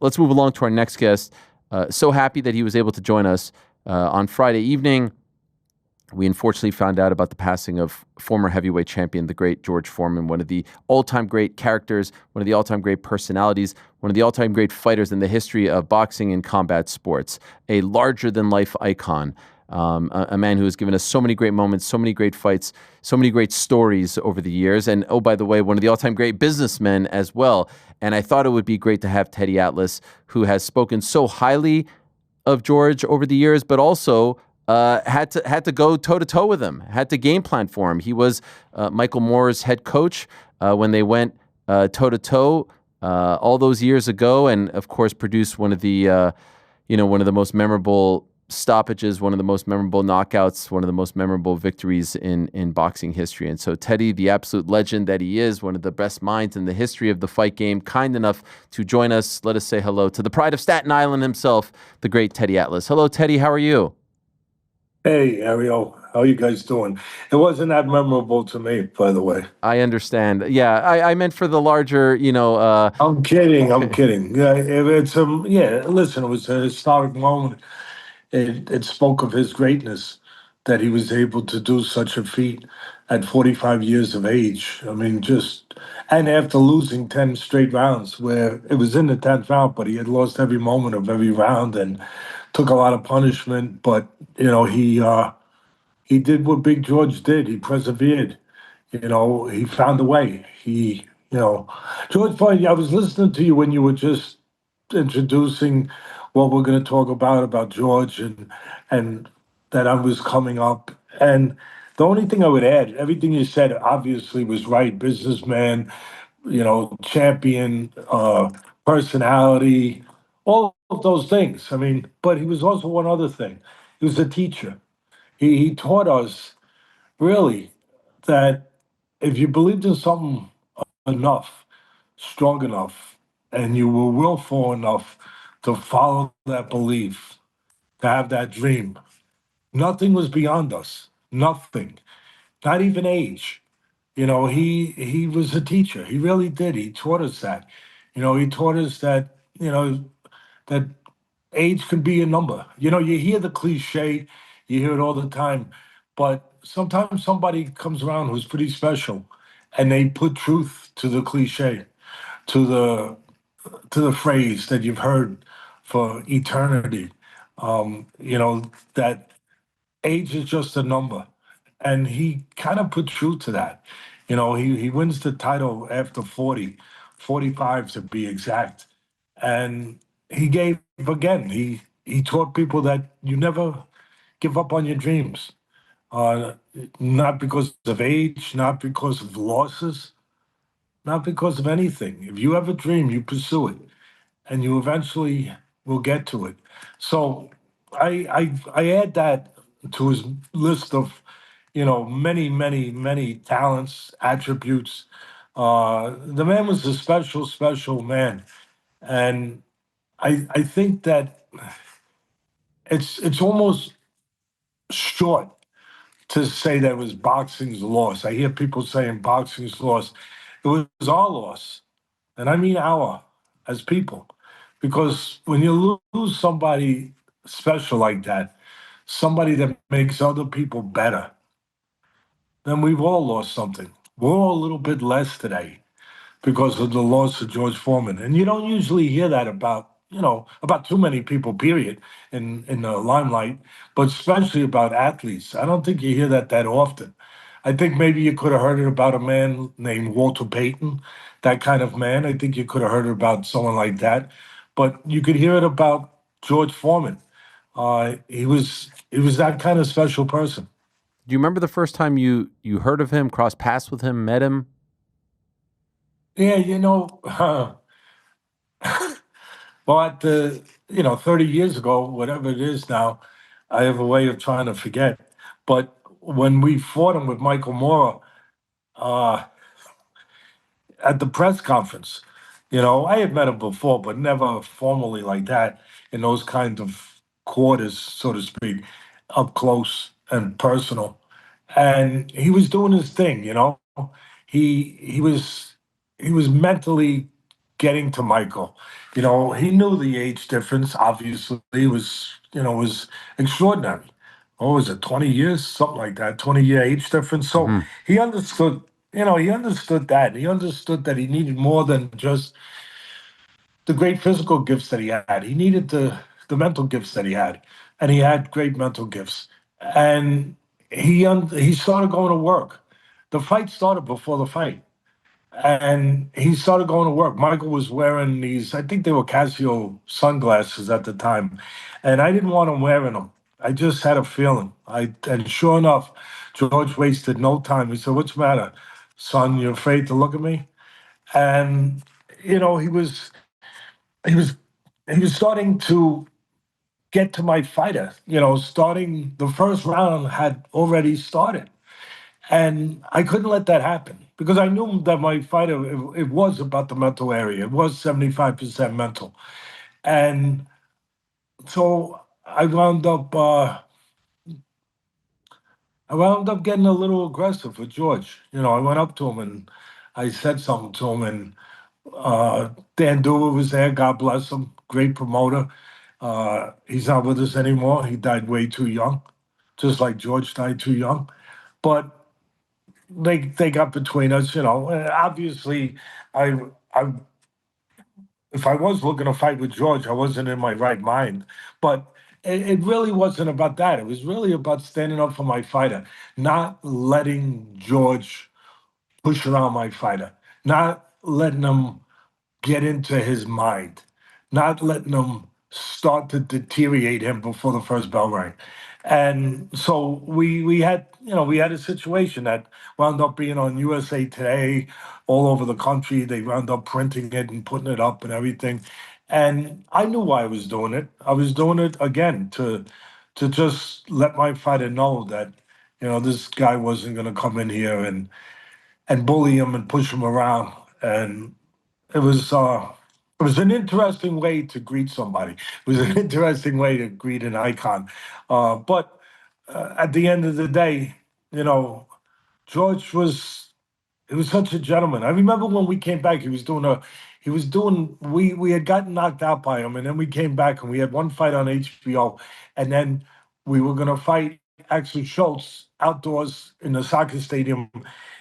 let's move along to our next guest. So happy that he was able to join us on Friday evening. We unfortunately found out about the passing of former heavyweight champion, the great George Foreman, one of the all-time great characters, one of the all-time great personalities, one of the all-time great fighters in the history of boxing and combat sports, a larger-than-life icon, a man who has given us so many great moments, so many great fights, so many great stories over the years. And, oh, by the way, one of the all-time great businessmen as well. And I thought it would be great to have Teddy Atlas, who has spoken so highly of George over the years, but also had to go toe to toe with him, had to game plan for him. He was Michael Moore's head coach when they went toe to toe all those years ago, and of course produced one of the one of the most memorable stoppages, one of the most memorable knockouts, one of the most memorable victories in boxing history. And so Teddy, the absolute legend that he is, one of the best minds in the history of the fight game, kind enough to join us. Let us say hello to the pride of Staten Island himself, the great Teddy Atlas. Hello, Teddy. How are you? Hey, Ariel, how you guys doing? It wasn't that memorable to me, by the way. I understand. Yeah, I meant for the larger, I'm kidding. I'm kidding. Yeah, it's yeah. Listen, it was a historic moment. It spoke of his greatness that he was able to do such a feat at 45 years of age. I mean, just and after losing 10 straight rounds, where it was in the 10th round, but he had lost every moment of every round and took a lot of punishment. But he did what Big George did. He persevered. He found a way. George Floyd, I was listening to you when you were just introducing what we're going to talk about George and that I was coming up. And the only thing I would add, everything you said obviously was right. Businessman, champion, personality, all of those things. I mean, but he was also one other thing. He was a teacher. He taught us really that if you believed in something enough, strong enough, and you were willful enough to follow that belief, to have that dream, nothing was beyond us. Nothing. Not even age. He was a teacher. He really did. He taught us that. He taught us that, that age could be a number. You hear the cliche, you hear it all the time, but sometimes somebody comes around who's pretty special and they put truth to the cliche, to the phrase that you've heard for eternity. That age is just a number. And he kind of put truth to that. He wins the title after 40, 45 to be exact. And he gave again. He taught people that you never give up on your dreams. Uh, Not because of age, not because of losses, not because of anything. If you have a dream, you pursue it, and you eventually will get to it. So I add that to his list of many, many, many talents, attributes. The man was a special, special man, and I think that it's almost short to say that it was boxing's loss. I hear people saying boxing's loss. It was our loss, and I mean our as people, because when you lose somebody special like that, somebody that makes other people better, then we've all lost something. We're all a little bit less today because of the loss of George Foreman. And you don't usually hear that about too many people, period, in the limelight, but especially about athletes. I don't think you hear that often. I think maybe you could have heard it about a man named Walter Payton, that kind of man. I think you could have heard it about someone like that. But you could hear it about George Foreman. He was that kind of special person. Do you remember the first time you heard of him, crossed paths with him, met him? Yeah, well, at the 30 years ago, whatever it is now, I have a way of trying to forget. But when we fought him with Michael Moore uh, at the press conference, I had met him before, but never formally like that in those kind of quarters, so to speak, up close and personal. And he was doing his thing. He was mentally getting to Michael. He knew the age difference. Obviously, was extraordinary. What was it, 20 years, something like that, 20-year age difference. So Hmm. he understood. He understood that. He understood that he needed more than just the great physical gifts that he had. He needed the mental gifts that he had, and he had great mental gifts. And he started going to work. The fight started before the fight, and he started going to work. Michael was wearing these, I think they were Casio sunglasses at the time, and I didn't want him wearing them. I just had a feeling. And sure enough, George wasted no time. He said, "What's the matter, son? You're afraid to look at me?" And he was he was he was starting to get to my fighter. Starting the first round had already started, and I couldn't let that happen because I knew that my fighter it was about the mental area. It was 75% mental, and so I wound up getting a little aggressive with George. I went up to him and I said something to him, and Dan Dewar was there. God bless him. Great promoter. He's not with us anymore. He died way too young, just like George died too young. But they got between us. Obviously, I I if I was looking to fight with George, I wasn't in my right mind. But it really wasn't about that. It was really about standing up for my fighter, not letting George push around my fighter, not letting him get into his mind, not letting him start to deteriorate him before the first bell rang. And so we had a situation that wound up being on USA Today all over the country. They wound up printing it and putting it up and everything. And I knew why I was doing it. I was doing it again to just let my fighter know that this guy wasn't going to come in here and bully him and push him around. And it was an interesting way to greet somebody. It was an interesting way to greet an icon. But at the end of the day, you know, George was he was such a gentleman. I remember when we came back, we had gotten knocked out by him, and then we came back and we had one fight on HBO, and then we were gonna fight Axel Schultz outdoors in the soccer stadium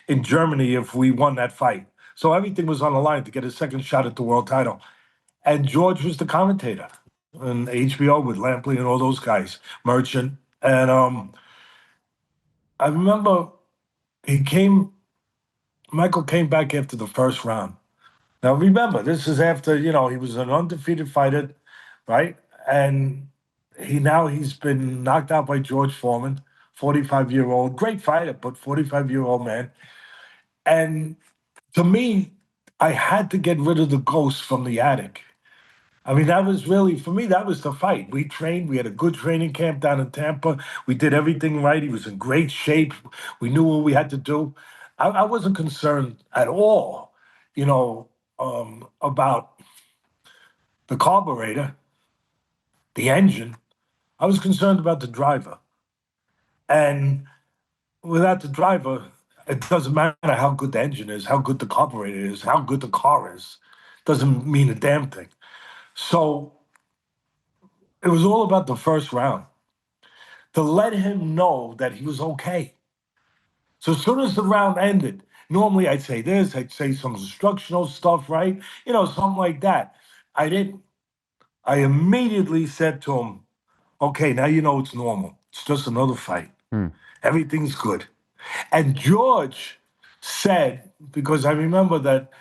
in Germany if we won that fight. So everything was on the line to get a second shot at the world title. And George was the commentator on HBO with Lampley and all those guys, Merchant. And I remember he came Michael came back after the first round. Now remember, this is after, he was an undefeated fighter, right? And he's been knocked out by George Foreman, 45-year-old, great fighter, but 45-year-old man. And to me, I had to get rid of the ghost from the attic. I mean, that was really, for me, that was the fight. We trained, we had a good training camp down in Tampa. We did everything right. He was in great shape. We knew what we had to do. I wasn't concerned at all, about the carburetor, the engine. I was concerned about the driver. And without the driver, it doesn't matter how good the engine is, how good the carburetor is, how good the car is. Doesn't mean a damn thing. So it was all about the first round to let him know that he was okay. So as soon as the round ended, normally I'd say this, I'd say some instructional stuff, right? Something like that. I didn't. I immediately said to him, okay, now you know it's normal. It's just another fight. Hmm. Everything's good. And George said, because I remember that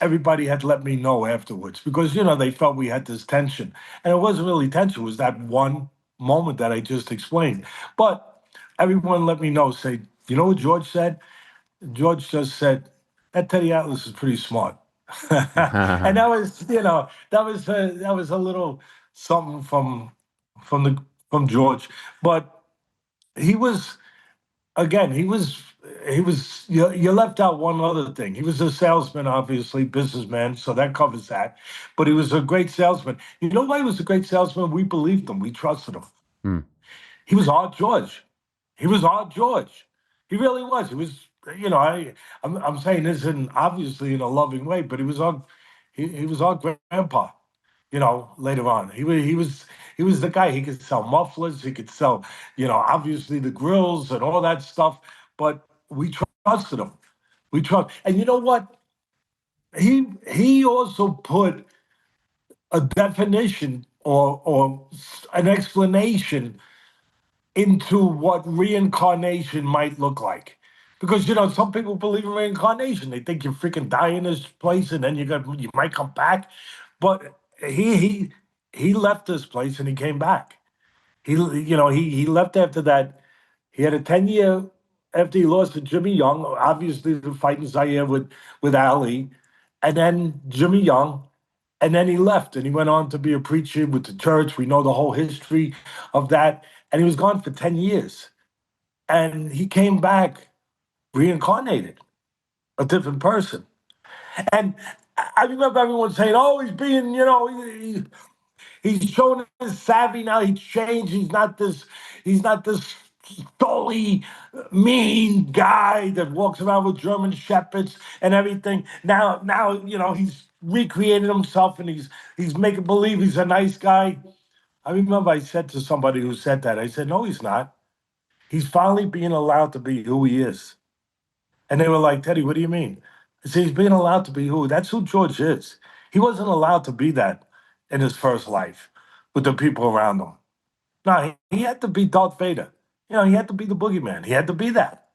everybody had let me know afterwards, because, they felt we had this tension. And it wasn't really tension, it was that one moment that I just explained. But everyone let me know, say, you know what George said? George just said, that Teddy Atlas is pretty smart. And that was, that was a little something from the from George. But he was again, he was you left out one other thing. He was a salesman, obviously, businessman, so that covers that. But he was a great salesman. You know why he was a great salesman? We believed him, we trusted him. Hmm. He was our George. He was our George. He really was. He was, I'm saying this in obviously in a loving way, but he was our grandpa. Later on, he was the guy. He could sell mufflers. He could sell, obviously the grills and all that stuff. But we trusted him. We trust, and you know what? He also put a definition or an explanation into what reincarnation might look like. Because some people believe in reincarnation. They think you freaking die in this place and then you might come back. But he left this place and he came back. He left after that. He had a 10-year after he lost to Jimmy Young, obviously the fight in Zaire with Ali, and then Jimmy Young, and then he left and he went on to be a preacher with the church. We know the whole history of that. And he was gone for 10 years. And he came back reincarnated, a different person. And I remember everyone saying, "Oh, he's being, he's showing his savvy now. He's changed. He's not this stolly, mean guy that walks around with German shepherds and everything. Now, he's recreated himself and he's making believe he's a nice guy." I remember I said to somebody who said that, I said, "No, he's not. He's finally being allowed to be who he is." And they were like, "Teddy, what do you mean?" I said, "He's being allowed to be who? That's who George is. He wasn't allowed to be that in his first life with the people around him. No, he had to be Darth Vader. He had to be the boogeyman. He had to be that.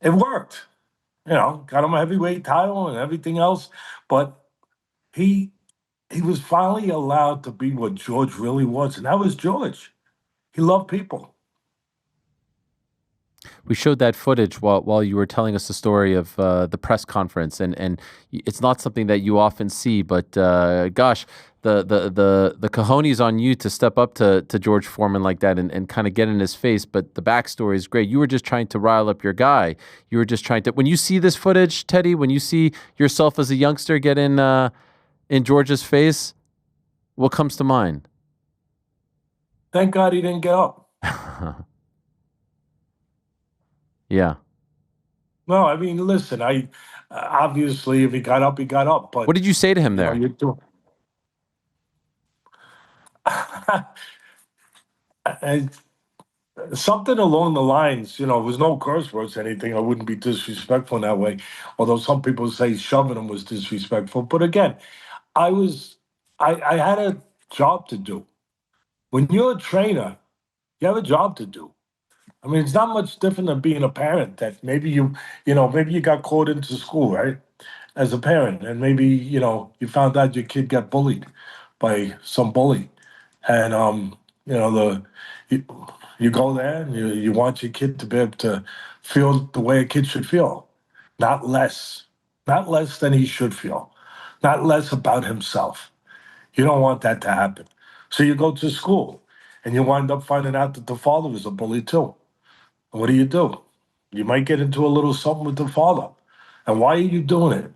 It worked. Got him a heavyweight title and everything else. But he he was finally allowed to be what George really was. And that was George. He loved people. We showed that footage while you were telling us the story of the press conference, and it's not something that you often see. But gosh, the cojones on you to step up to George Foreman like that and kind of get in his face. But the backstory is great. You were just trying to rile up your guy. You were just trying to. When you see this footage, Teddy, when you see yourself as a youngster get in George's face, what comes to mind? Thank God he didn't get up. Yeah. No, I mean, listen, obviously if he got up, he got up. What But did you say to him there? you do. And something along the lines, it was no curse words or anything. I wouldn't be disrespectful in that way. Although some people say shoving him was disrespectful. But again, I was, I had a job to do. When you're a trainer, you have a job to do. I mean, it's not much different than being a parent that maybe you got called into school, right? As a parent, and maybe, you found out your kid got bullied by some bully. And, you, you go there and you want your kid to be able to feel the way a kid should feel, not less, not less than he should feel, not less about himself. You don't want that to happen. So you go to school and you wind up finding out that the father was a bully too. And what do? You might get into a little something with the father. And why are you doing it?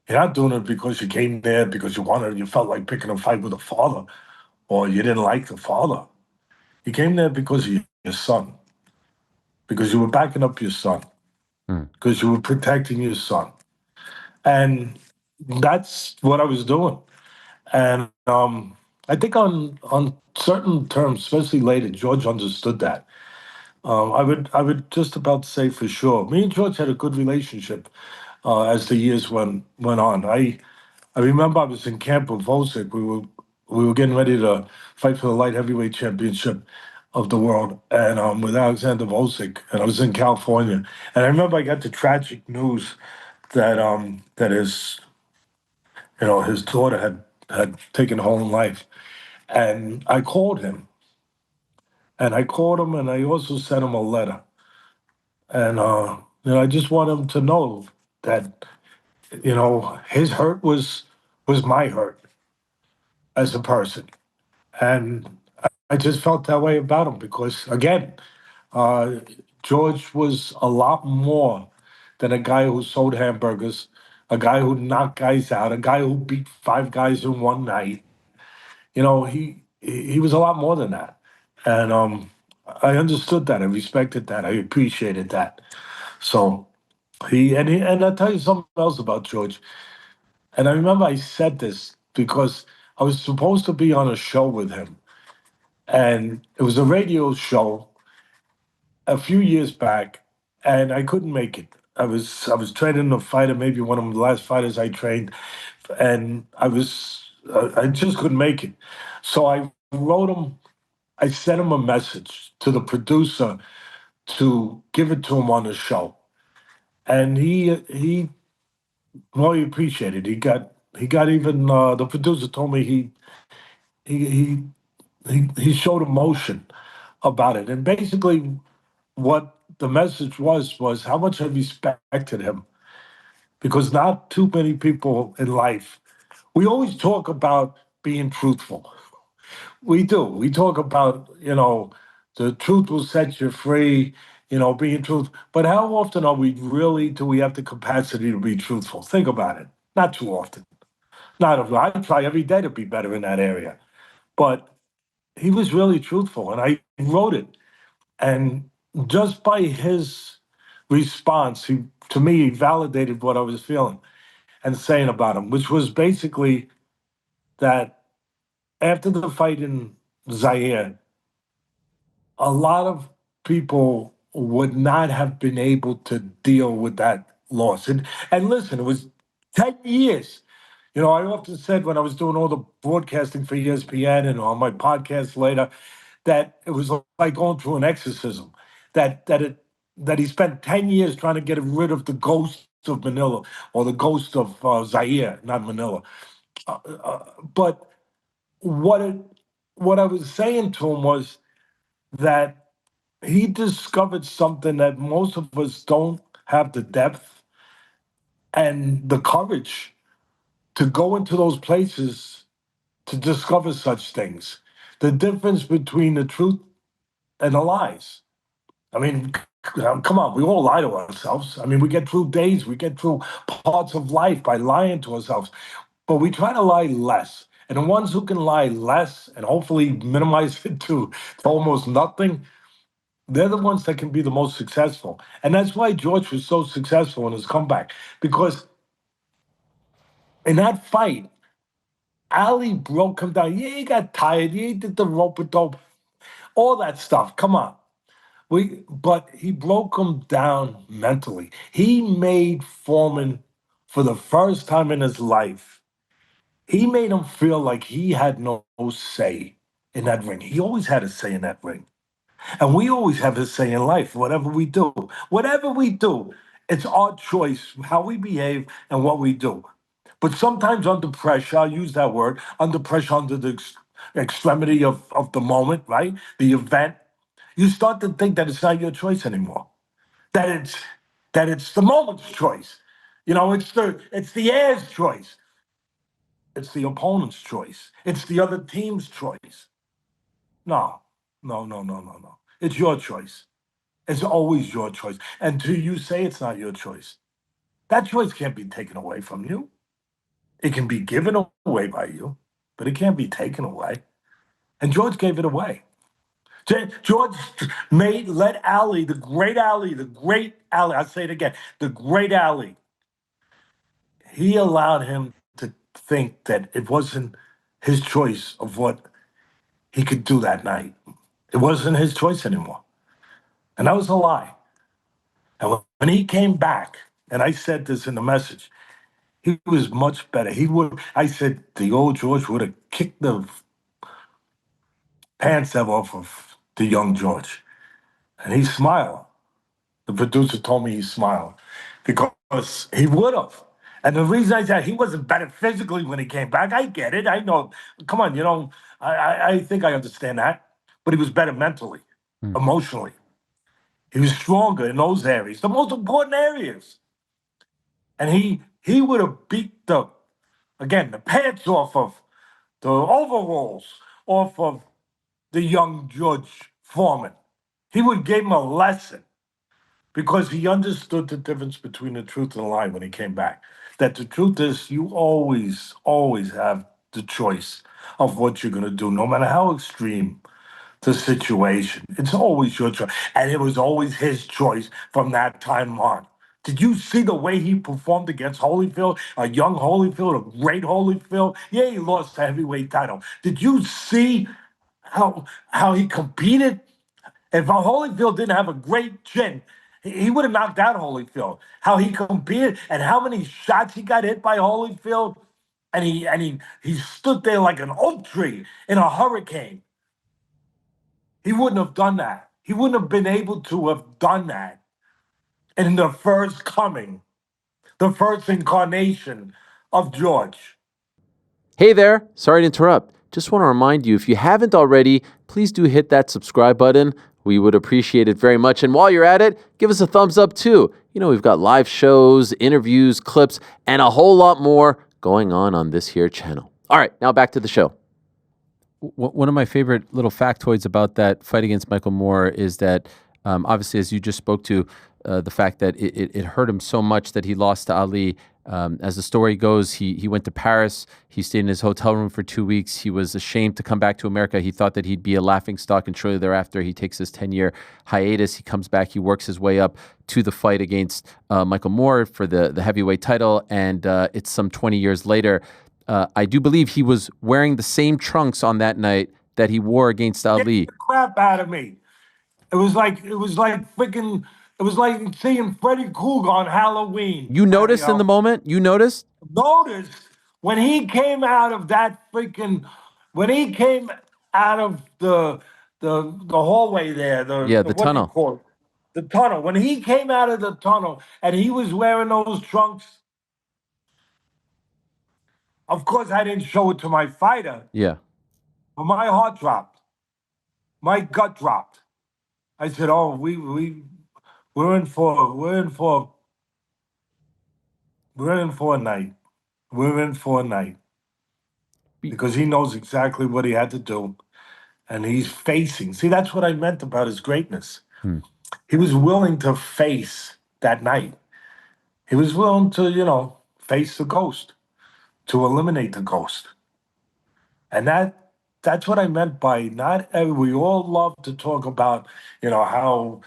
You're not doing it because you came there because you felt like picking a fight with the father or you didn't like the father. You came there because of your son, because you were backing up your son, Hmm. because you were protecting your son. And that's what I was doing. And I think on certain terms, especially later, George understood that. I would just about say for sure. Me and George had a good relationship as the years went on. I remember I was in camp with Vosic. We were getting ready to fight for the light heavyweight championship of the world, and with Alexander Vosic, and I was in California. And I remember I got the tragic news that his daughter had taken her own life, and I called him, and I also sent him a letter, and I just want him to know that his hurt was my hurt as a person. And I just felt that way about him because, again, uh, George was a lot more than a guy who sold hamburgers, a guy who knocked guys out, a guy who beat five guys in one night. He was a lot more than that. And I understood that. I respected that. I appreciated that. So and I'll tell you something else about George. And I remember I said this because I was supposed to be on a show with him. And it was a radio show a few years back, and I couldn't make it. I was training a fighter, maybe one of the last fighters I trained, and I just couldn't make it. So I wrote him. I sent him a message to the producer to give it to him on the show, and he appreciated. He got even the producer told me he he he showed emotion about it, and basically what the message was how much I respected him because not too many people in life. We always talk about being truthful. We do. We talk about, the truth will set you free, being truthful. But how often do we have the capacity to be truthful? Think about it. Not too often. Not often. I try every day to be better in that area. But he was really truthful, and I wrote it. And just by his response, to me, he validated what I was feeling and saying about him, which was basically that after the fight in Zaire, a lot of people would not have been able to deal with that loss. And listen, it was 10 years. I often said when I was doing all the broadcasting for ESPN and on my podcast later, that it was like going through an exorcism. That he spent 10 years trying to get rid of the ghost of Manila or the ghost of Zaire, not Manila. But what it, what I was saying to him was that he discovered something that most of us don't have the depth and the courage to go into those places to discover such things. The difference between the truth and the lies. I mean, come on, we all lie to ourselves. I mean, we get through days, we get through parts of life by lying to ourselves, but we try to lie less. And the ones who can lie less and hopefully minimize it to almost nothing, they're the ones that can be the most successful. And that's why George was so successful in his comeback. Because in that fight, Ali broke him down. Yeah, he got tired. Yeah, he did the rope a dope, all that stuff. Come on. But he broke him down mentally. He made Foreman, for the first time in his life, he made him feel like he had no say in that ring. He always had a say in that ring. And we always have a say in life, whatever we do. Whatever we do, it's our choice how we behave and what we do. But sometimes under pressure, I'll use that word, under pressure, under the extremity of the moment, right? The event, you start to think that it's not your choice anymore. That it's the moment's choice. It's the air's choice. It's the opponent's choice. It's the other team's choice. No, no, no, no, no, no. It's your choice. It's always your choice. Until you say it's not your choice, that choice can't be taken away from you. It can be given away by you, but it can't be taken away. And George gave it away. George let Ali, the great Ali, I'll say it again, the great Ali, he allowed him to think that it wasn't his choice of what he could do that night. It wasn't his choice anymore. And that was a lie. And when he came back, and I said this in the message, he was much better. I said, the old George would have kicked the pants off of the young George. And he smiled. The producer told me he smiled because he would have. And the reason I said he wasn't better physically when he came back, I get it. I know. Come on, I think I understand that. But he was better mentally, Hmm. emotionally. He was stronger in those areas, the most important areas. And he would have beat the pants off of the overalls off of the young George Foreman. He would give him a lesson because he understood the difference between the truth and the lie when he came back. That the truth is, you always, always have the choice of what you're going to do, no matter how extreme the situation. It's always your choice. And it was always his choice from that time on. Did you see the way he performed against Holyfield? A young Holyfield, a great Holyfield. Yeah, he lost the heavyweight title. Did you see how he competed? If Holyfield didn't have a great chin, he would have knocked out Holyfield. How he competed and how many shots he got hit by Holyfield, and he stood there like an oak tree in a hurricane. He wouldn't have done that. He wouldn't have been able to have done that in the first coming, the first incarnation of George. Hey there, sorry to interrupt. Just want to remind you, if you haven't already, please do hit that subscribe button. We would appreciate it very much. And while you're at it, give us a thumbs up too. You know, we've got live shows, interviews, clips, and a whole lot more going on this here channel. All right, now back to the show. One of my favorite little factoids about that fight against Michael Moore is that, obviously, as you just spoke to, the fact that it hurt him so much that he lost to Ali. As the story goes, he went to Paris. He stayed in his hotel room for 2 weeks. He was ashamed to come back to America. He thought that he'd be a laughingstock, and shortly thereafter, he takes his 10-year hiatus. He comes back. He works his way up to the fight against Michael Moore for the heavyweight title, and it's some 20 years later. I do believe he was wearing the same trunks on that night that he wore against Ali. Get the crap out of me. It was like freaking. It was like seeing Freddy Krueger on Halloween. You noticed in the moment? You noticed? Noticed when he came out of that freaking. When he came out of the hallway there. The tunnel. The tunnel. When he came out of the tunnel and he was wearing those trunks. Of course, I didn't show it to my fighter. Yeah. But my heart dropped. My gut dropped. I said, "Oh, we're in for a night. We're in for a night." Because he knows exactly what he had to do, and he's facing. See, that's what I meant about his greatness. He was willing to face that night. He was willing to, face the ghost, to eliminate the ghost. And that's what I meant by we all love to talk about, how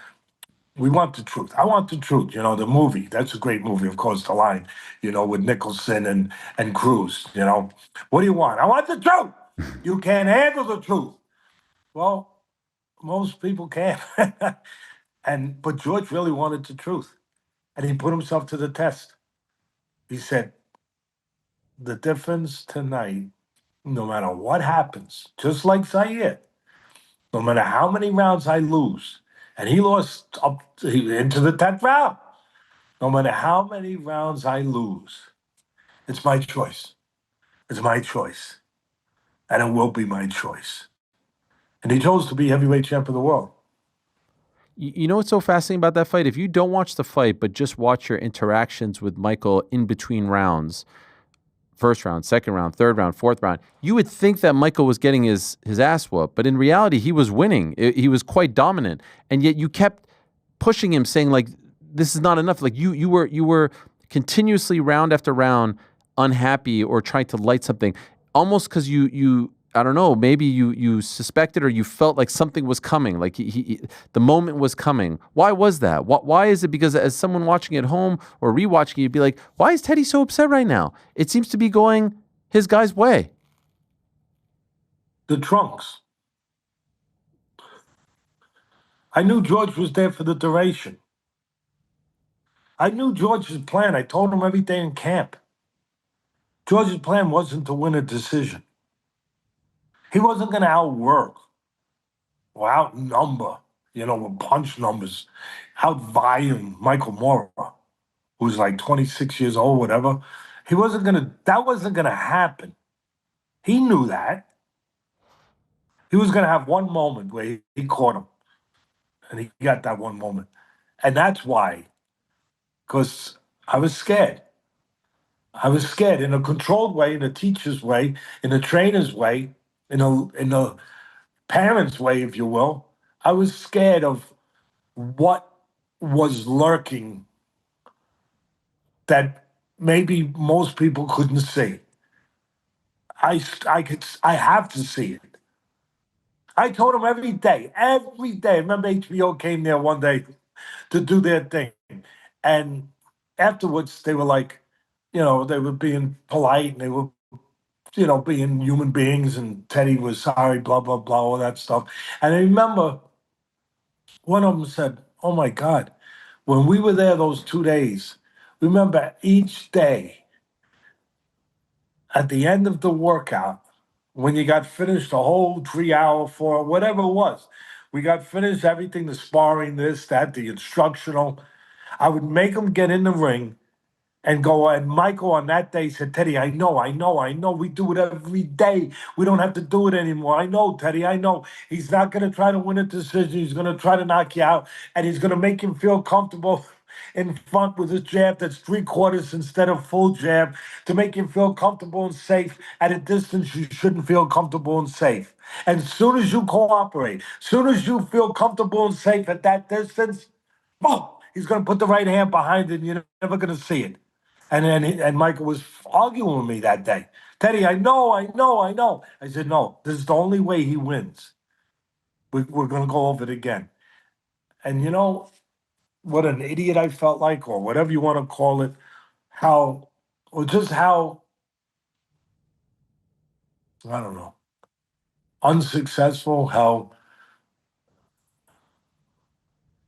we want the truth. I want the truth, the movie. That's a great movie, of course, The Line, with Nicholson and Cruz, What do you want? I want the truth. You can't handle the truth. Well, most people can't. But George really wanted the truth. And he put himself to the test. He said, the difference tonight, no matter what happens, just like Zaire, no matter how many rounds I lose, and he lost into the 10th round, no matter how many rounds I lose, it's my choice. It's my choice. And it will be my choice. And he chose to be heavyweight champ of the world. You know what's so fascinating about that fight? If you don't watch the fight, but just watch your interactions with Michael in between rounds, first round, second round, third round, fourth round, you would think that Michael was getting his ass whooped. But in reality, he was winning. He was quite dominant. And yet you kept pushing him, saying, like, this is not enough. Like you were continuously round after round unhappy or trying to light something, almost because you I don't know, maybe you suspected or you felt like something was coming, like the moment was coming. Why was that? Why is it? Because as someone watching at home or rewatching, you'd be like, why is Teddy so upset right now? It seems to be going his guy's way. The trunks. I knew George was there for the duration. I knew George's plan. I told him every day in camp. George's plan wasn't to win a decision. He wasn't going to outwork or outnumber, with punch numbers, outvie Michael Moore, who's like 26 years old, whatever. That wasn't going to happen. He knew that. He was going to have one moment where he caught him. And he got that one moment. And that's why. Because I was scared. I was scared in a controlled way, in a teacher's way, in a trainer's way, in a parent's way, if you will. I was scared of what was lurking that maybe most people couldn't see. I have to see it. I told him every day. Remember HBO came there one day to do their thing. And afterwards they were like, they were being polite and they were, being human beings. And Teddy was sorry, blah blah blah, all that stuff. And I remember one of them said, "Oh my God, when we were there those 2 days, remember each day at the end of the workout, when you got finished the whole 3 hour, for whatever it was, we got finished everything, the sparring, this, that, the instructional. I would make them get in the ring and go." And Michael on that day said, "Teddy, I know. We do it every day. We don't have to do it anymore. I know, Teddy, I know. He's not going to try to win a decision. He's going to try to knock you out, and he's going to make him feel comfortable in front with his jab that's 3/4 instead of full jab, to make him feel comfortable and safe at a distance you shouldn't feel comfortable and safe. And as soon as you cooperate, as soon as you feel comfortable and safe at that distance, boom, he's going to put the right hand behind it, and you're never going to see it." And Michael was arguing with me that day. "Teddy, I know. I said, "No, this is the only way he wins. We're going to go over it again." And what an idiot I felt like, or whatever you want to call it, how, or just how, I don't know, unsuccessful, how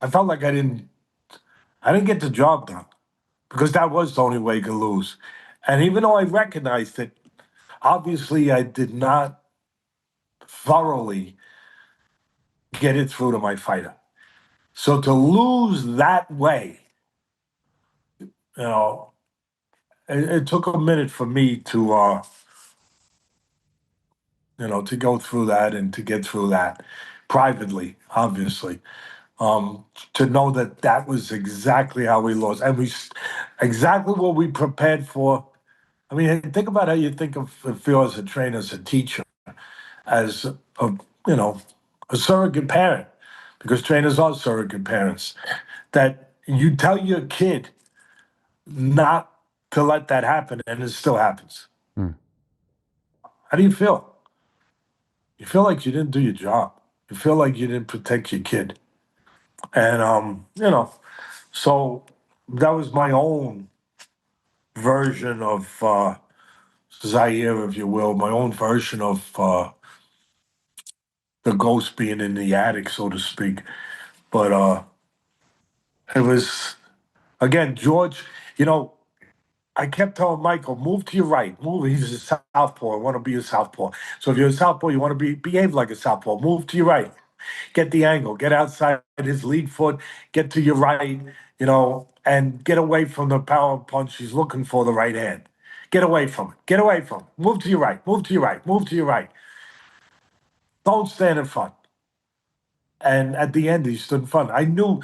I felt like I didn't get the job done, because that was the only way you could lose. And even though I recognized it, obviously I did not thoroughly get it through to my fighter. So to lose that way, you know, it took a minute for me to go through that and to get through that privately, obviously. To know that that was exactly how we lost, and exactly what we prepared for. I mean, think about how you think of feel as a trainer, as a teacher, as a you know a surrogate parent, because trainers are surrogate parents. That you tell your kid not to let that happen, and it still happens. Hmm. How do you feel? You feel like you didn't do your job. You feel like you didn't protect your kid. And so that was my own version of Zaire, if you will, my own version of the ghost being in the attic, so to speak. But it was, again, George, you know, I kept telling Michael, move to your right. Move. He's a southpaw. I want to be a southpaw. So if you're a southpaw, you want to behave like a southpaw. Move to your right. Get the angle. Get outside his lead foot. Get to your right. And get away from the power punch. He's looking for the right hand. Get away from it. Get away from it. Move to your right. Move to your right. Move to your right. Don't stand in front. And at the end, he stood in front. I knew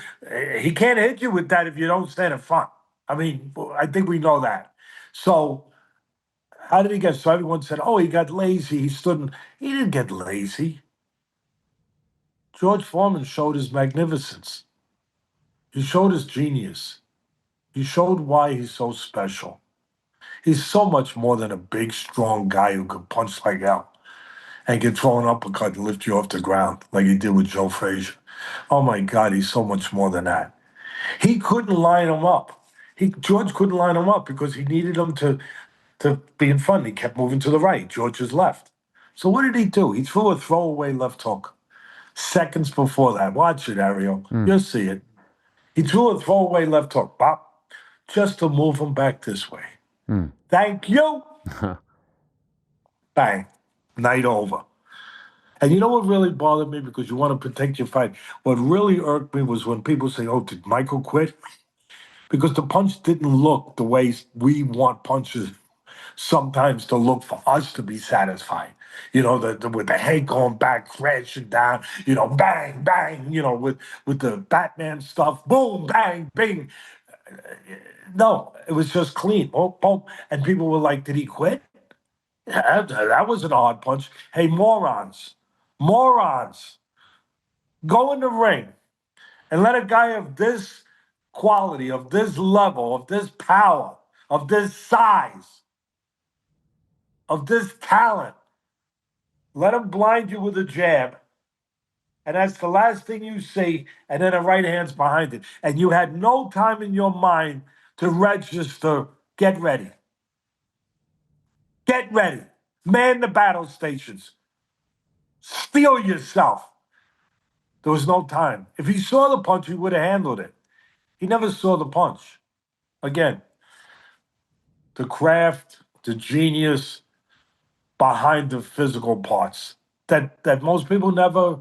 he can't hit you with that if you don't stand in front. I mean, I think we know that. So how did he get? So everyone said, "Oh, he got lazy. He stood." He didn't get lazy. George Foreman showed his magnificence. He showed his genius. He showed why he's so special. He's so much more than a big, strong guy who could punch like hell and get thrown uppercut and lift you off the ground like he did with Joe Frazier. Oh my God, he's so much more than that. He couldn't line him up. George couldn't line him up because he needed him to be in front. He kept moving to the right. George's left. So what did he do? He threw a throwaway left hook. Seconds before that. Watch it, Ariel. Hmm. You'll see it. He threw a throwaway left hook. Bop. Just to move him back this way. Hmm. Thank you. Bang. Night over. And you know what really bothered me? Because you want to protect your fight. What really irked me was when people say, "Oh, did Michael quit?" Because the punch didn't look the way we want punches sometimes to look for us to be satisfied. With the head going back, crashing down, bang, bang, with the Batman stuff, boom, bang, bing. No, it was just clean. Boom, boom. And people were like, "Did he quit?" Yeah, that was an odd punch. Hey, morons, morons, go in the ring and let a guy of this quality, of this level, of this power, of this size, of this talent, let him blind you with a jab. And that's the last thing you see, and then a right hand's behind it. And you had no time in your mind to register. Get ready. Get ready. Man the battle stations. Steel yourself. There was no time. If he saw the punch, he would have handled it. He never saw the punch. Again, the craft, the genius behind the physical parts that most people never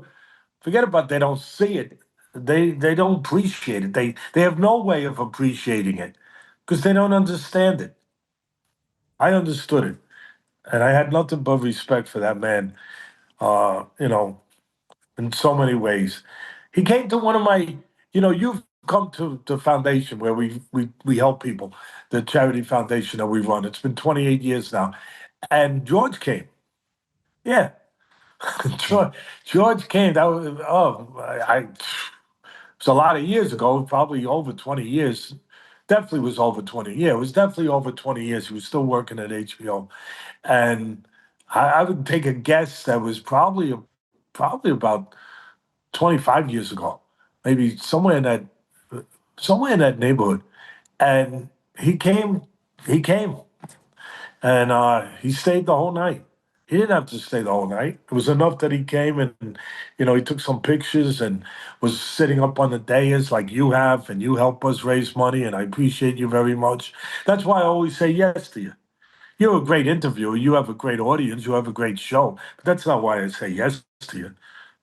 forget about. They don't see it. They don't appreciate it. They have no way of appreciating it because they don't understand it. I understood it, and I had nothing but respect for that man. You know, in so many ways. He came to one of my, you've come to the foundation where we help people, the charity foundation that we run. It's been 28 years now. And George came. Yeah. George came. That was, it's a lot of years ago, probably over 20 years. Definitely was over 20. Yeah, it was definitely over 20 years. He was still working at HBO. And I would take a guess that was probably about 25 years ago, maybe somewhere in that neighborhood. And he came, and he stayed the whole night. He didn't have to stay the whole night. It was enough that he came and, he took some pictures and was sitting up on the dais like you have, and you help us raise money, and I appreciate you very much. That's why I always say yes to you. You're a great interviewer. You have a great audience. You have a great show. But that's not why I say yes to you.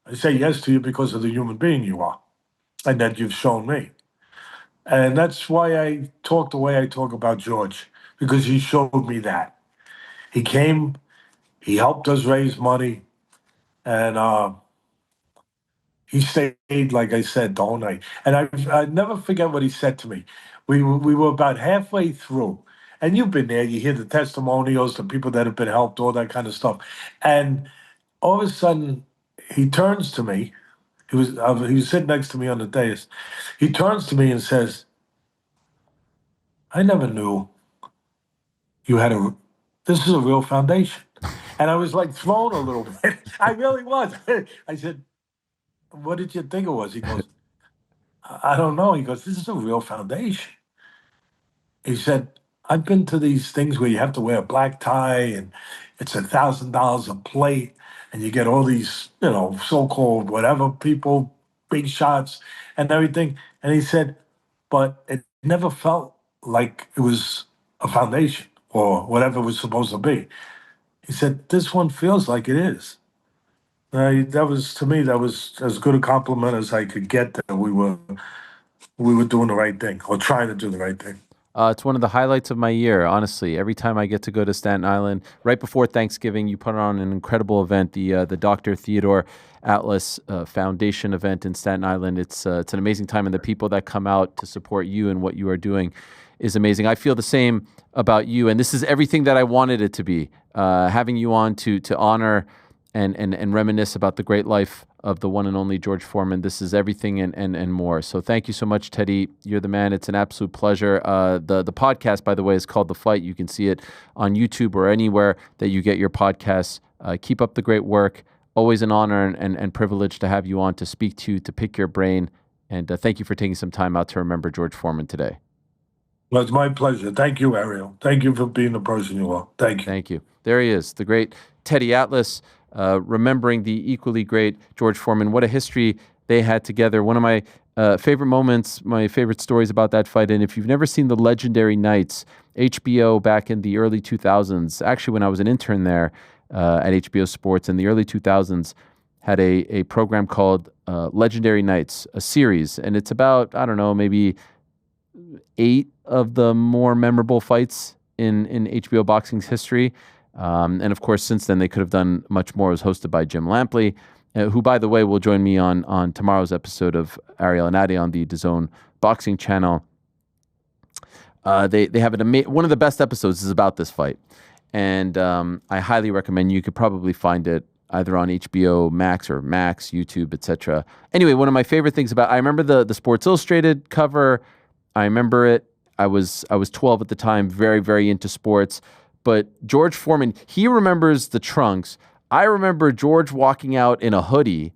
I say yes to you because of the human being you are and that you've shown me. And that's why I talk the way I talk about George, because he showed me that. He came, he helped us raise money, and he stayed, like I said, the whole night. And I never forget what he said to me. We were about halfway through, and you've been there, you hear the testimonials, the people that have been helped, all that kind of stuff. And all of a sudden, he turns to me. He was sitting next to me on the dais. He turns to me and says, "I never knew you had a. This is a real foundation." And I was like thrown a little bit. I really was. I said, "What did you think it was?" He goes, "I don't know." He goes, "This is a real foundation." He said, "I've been to these things where you have to wear a black tie and it's $1,000 a plate, and you get all these, so-called whatever people, big shots and everything." And he said, "But it never felt like it was a foundation or whatever it was supposed to be." He said, "This one feels like it is." That was, to me, that was as good a compliment as I could get, that we were doing the right thing or trying to do the right thing. It's one of the highlights of my year, honestly. Every time I get to go to Staten Island, right before Thanksgiving, you put on an incredible event, the Dr. Theodore Atlas Foundation event in Staten Island. It's an amazing time, and the people that come out to support you and what you are doing is amazing. I feel the same about you, and this is everything that I wanted it to be. Having you on to honor and reminisce about the great life of the one and only George Foreman. This is everything and more. So thank you so much, Teddy. You're the man. It's an absolute pleasure. The podcast, by the way, is called The Fight. You can see it on YouTube or anywhere that you get your podcasts. Keep up the great work. Always an honor and privilege to have you on, to speak to you, to pick your brain. And thank you for taking some time out to remember George Foreman today. Well, it's my pleasure. Thank you, Ariel. Thank you for being the person you are. Thank you. Thank you. There he is, the great Teddy Atlas, remembering the equally great George Foreman. What a history they had together. One of my favorite moments, my favorite stories about that fight. And if you've never seen The Legendary Nights, HBO back in the early 2000s, actually when I was an intern there at HBO Sports in the early 2000s, had a program called Legendary Nights, a series. And it's about, I don't know, maybe 8 of the more memorable fights in HBO boxing's history. And of course, since then, they could have done much more. It was hosted by Jim Lampley, who, by the way, will join me on tomorrow's episode of Ariel and Adi on the DAZN Boxing Channel. They have one of the best episodes is about this fight. And I highly recommend. You could probably find it either on HBO Max or Max, YouTube, etc. Anyway, one of my favorite things I remember the Sports Illustrated cover. I remember it. I was 12 at the time, very, very into sports. But George Foreman, he remembers the trunks. I remember George walking out in a hoodie,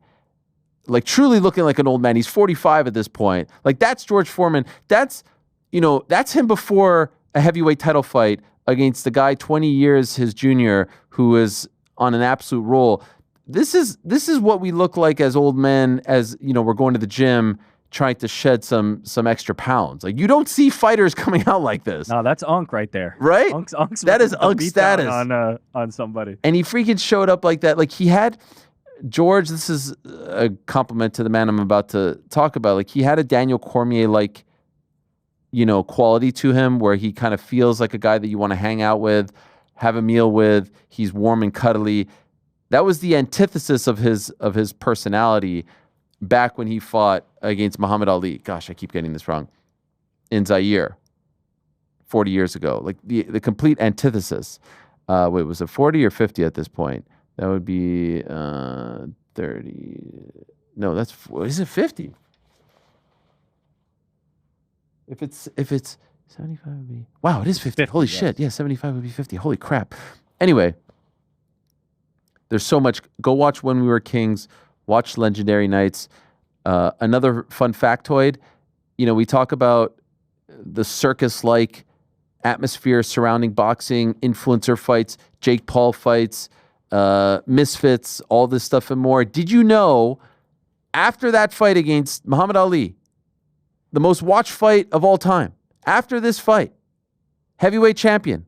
like truly looking like an old man. He's 45 at this point. Like, that's George Foreman. That's that's him before a heavyweight title fight against the guy 20 years his junior who is on an absolute roll. This is what we look like as old men, as we're going to the gym trying to shed some extra pounds. Like, you don't see fighters coming out like this. No, that's Unk right there. Right? Unk's that is Unk status on somebody. And he freaking showed up like that. Like, he had George, this is a compliment to the man I'm about to talk about. Like, he had a Daniel Cormier like quality to him, where he kind of feels like a guy that you want to hang out with, have a meal with. He's warm and cuddly. That was the antithesis of his personality back when he fought against Muhammad Ali. Gosh, I keep getting this wrong. In Zaire, 40 years ago. Like, the complete antithesis. Wait, was it 40 or 50 at this point? That would be 30. No, is it 50? If it's 75 would be, wow, it is 50. Holy shit. Yeah, 75 would be 50. Holy crap. Anyway, there's so much. Go watch When We Were Kings. Watch Legendary Nights. Another fun factoid, we talk about the circus-like atmosphere surrounding boxing, influencer fights, Jake Paul fights, misfits, all this stuff and more. Did you know, after that fight against Muhammad Ali, the most watched fight of all time, after this fight, heavyweight champion.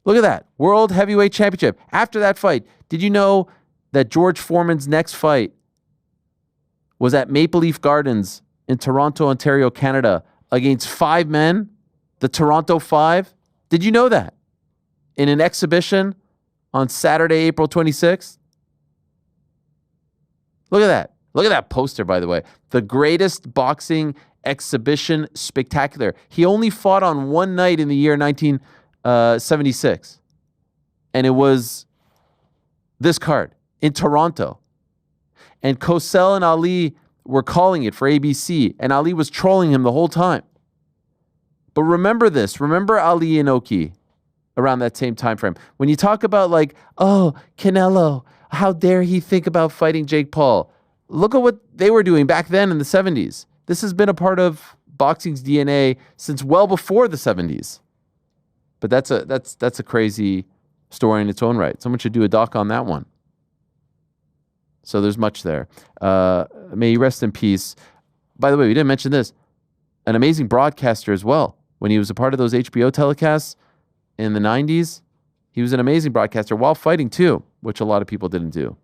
Look at that. World Heavyweight Championship. After that fight, did you know that George Foreman's next fight was at Maple Leaf Gardens in Toronto, Ontario, Canada, against 5 men, the Toronto 5? Did you know that? In an exhibition on Saturday, April 26th? Look at that. Look at that poster, by the way. The greatest boxing exhibition spectacular. He only fought on one night in the year 1976. And it was this card in Toronto. And Cosell and Ali were calling it for ABC. And Ali was trolling him the whole time. But remember this. Remember Ali Inoki around that same time frame. When you talk about like, oh, Canelo, how dare he think about fighting Jake Paul? Look at what they were doing back then in the 70s. This has been a part of boxing's DNA since well before the 70s. But that's a crazy story in its own right. Someone should do a doc on that one. So there's much there. May he rest in peace. By the way, we didn't mention this. An amazing broadcaster as well. When he was a part of those HBO telecasts in the 90s, he was an amazing broadcaster while fighting too, which a lot of people didn't do.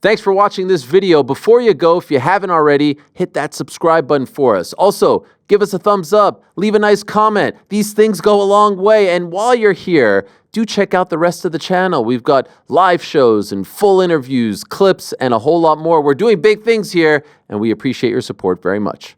Thanks for watching this video. Before you go, if you haven't already, hit that subscribe button for us. Also, give us a thumbs up, leave a nice comment. These things go a long way. And while you're here, do check out the rest of the channel. We've got live shows and full interviews, clips, and a whole lot more. We're doing big things here, and we appreciate your support very much.